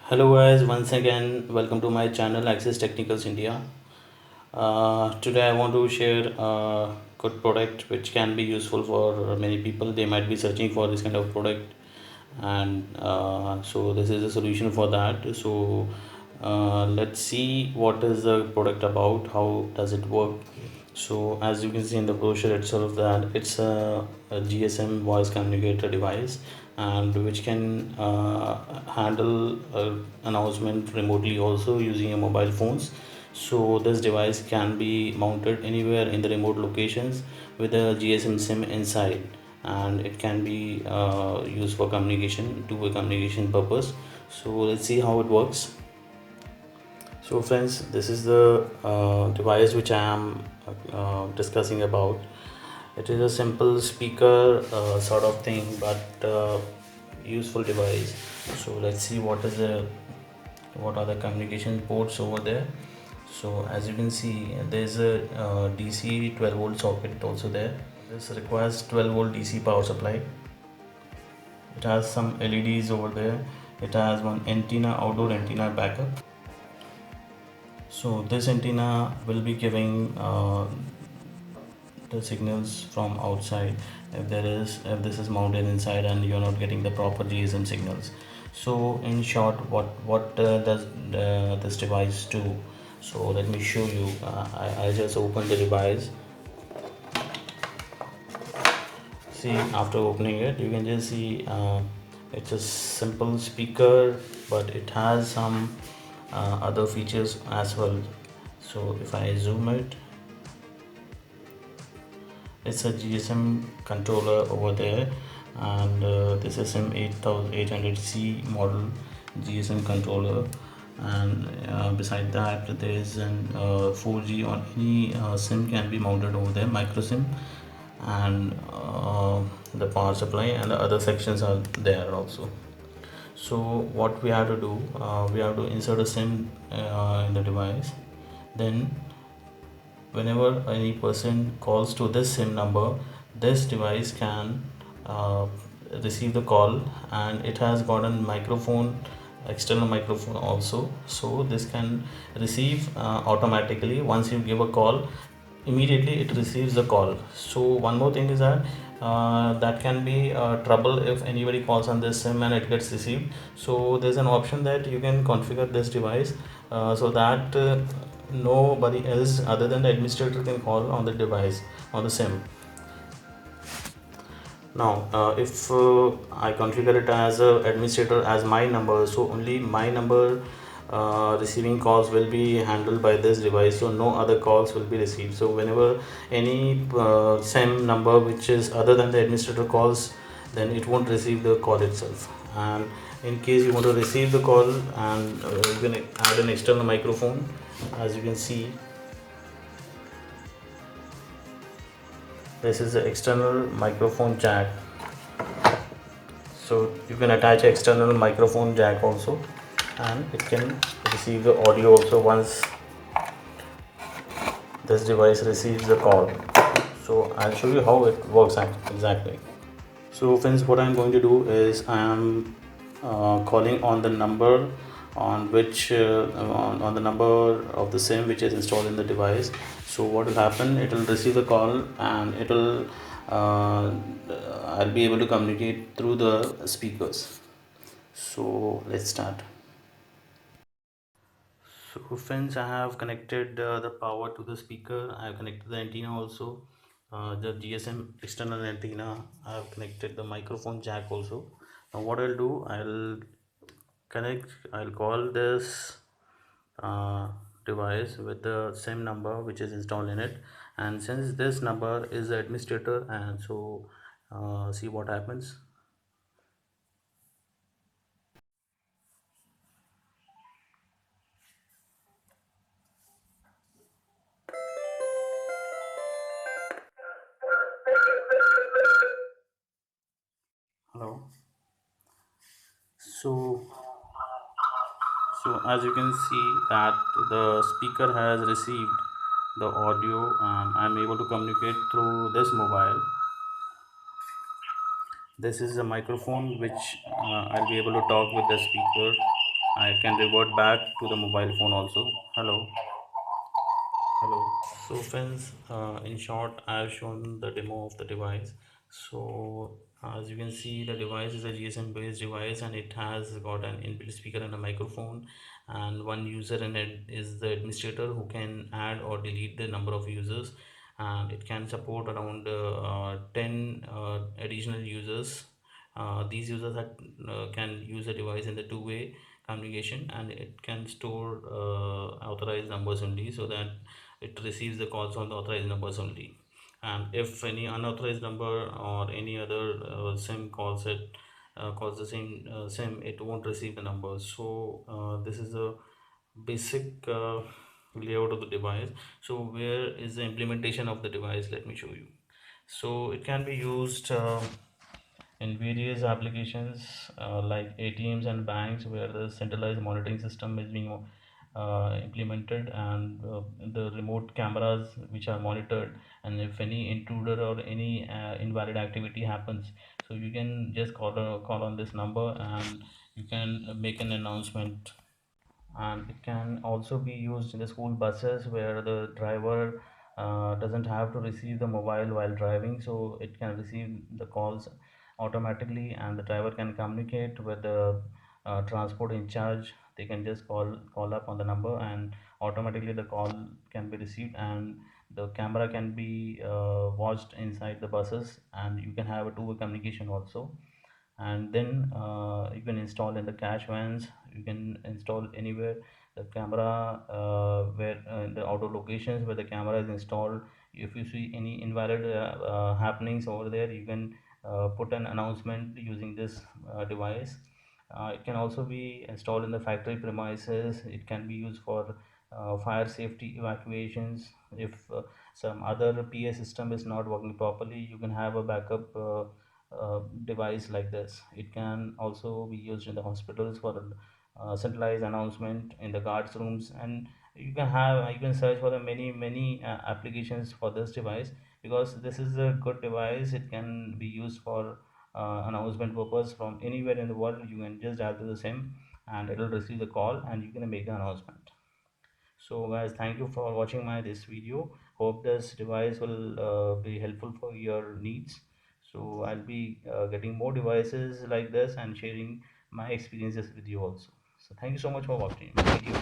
Hello guys, once again welcome to my channel Access Technicals India. Today I want to share a good product which can be useful for many people. They might be searching for this kind of product, and so this is a solution for that. So let's see what is the product about, how does it work. So as you can see in the brochure itself, that it's a GSM voice communicator device, and which can handle announcement remotely also using your mobile phones. So this device can be mounted anywhere in the remote locations with a GSM sim inside, and it can be used for communication, two-way communication purpose. So let's see how it works. So friends, this is the device which I am discussing about. It is a simple speaker sort of thing, but useful device. So let's see what are the communication ports over there. So as you can see, there's a DC 12 volt socket also there. This requires 12 volt DC power supply. It has some LEDs over there. It has one antenna, outdoor antenna backup. So this antenna will be giving the signals from outside if this is mounted inside and you're not getting the proper GSM signals. So in short, what does this device do? So let me show you. I just opened the device. See, after opening it, you can just see it's a simple speaker, but it has some other features as well. So if I zoom it, it's a GSM controller over there, and this is an 8800C model GSM controller. And beside that, there is an 4G on any SIM can be mounted over there, micro SIM, and the power supply and the other sections are there also. So what we have to do, we have to insert a SIM in the device. Then whenever any person calls to this SIM number, this device can receive the call, and it has got a microphone, external microphone also. So this can receive automatically. Once you give a call, immediately it receives the call. So one more thing is that that can be trouble if anybody calls on this sim and it gets received. So there's an option that you can configure this device so that nobody else other than the administrator can call on the device, on the sim. Now if I configure it as a administrator as my number, so only my number receiving calls will be handled by this device, so no other calls will be received. So whenever any SIM number which is other than the administrator calls, then it won't receive the call itself. And in case you want to receive the call, and you can add an external microphone. As you can see, this is the external microphone jack. So you can attach external microphone jack also, and it can receive the audio also once this device receives the call. So I'll show you how it works exactly. So friends, what I'm going to do is I am calling on the number on which on the number of the SIM which is installed in the device. So what will happen, it will receive the call, and it will I'll be able to communicate through the speakers. So let's start. So friends, I have connected the power to the speaker. I have connected the antenna also, the GSM external antenna. I have connected the microphone jack also. Now what I'll do, I'll call this uh, device with the same number which is installed in it. And since this number is the administrator, and so see what happens. Hello. So as you can see that the speaker has received the audio, and I'm able to communicate through this mobile. This is a microphone which I'll be able to talk with the speaker. I can revert back to the mobile phone also. Hello. Hello. So friends, in short, I have shown the demo of the device. So as you can see, the device is a GSM based device and it has got an inbuilt speaker and a microphone, and one user in it is the administrator who can add or delete the number of users, and it can support around 10 additional users. These users can use the device in the two-way communication, and it can store authorized numbers only, so that it receives the calls on the authorized numbers only. And if any unauthorized number or any other sim calls the same sim, it won't receive the numbers. So this is a basic layout of the device. So where is the implementation of the device? Let me show you. So it can be used in various applications like ATMs and banks, where the centralized monitoring system is being implemented, and the remote cameras which are monitored, and if any intruder or any invalid activity happens, so you can just call on this number and you can make an announcement. And it can also be used in the school buses, where the driver doesn't have to receive the mobile while driving, so it can receive the calls automatically, and the driver can communicate with the transport in charge. They can just call up on the number, and automatically the call can be received, and the camera can be watched inside the buses, and you can have a two-way communication also. And then you can install in the cash vans, you can install anywhere the camera, where in the outdoor locations where the camera is installed. If you see any invalid happenings over there, you can put an announcement using this device. It can also be installed in the factory premises. It can be used for fire safety evacuations. If some other PA system is not working properly, you can have a backup device like this. It can also be used in the hospitals for centralized announcement in the guards rooms, and you can search for the many applications for this device, because this is a good device. It can be used for announcement purpose from anywhere in the world. You can just dial to the same, and it will receive the call, and you can make the announcement. So guys, thank you for watching my this video. Hope this device will be helpful for your needs. So I'll be getting more devices like this and sharing my experiences with you also. So thank you so much for watching my video.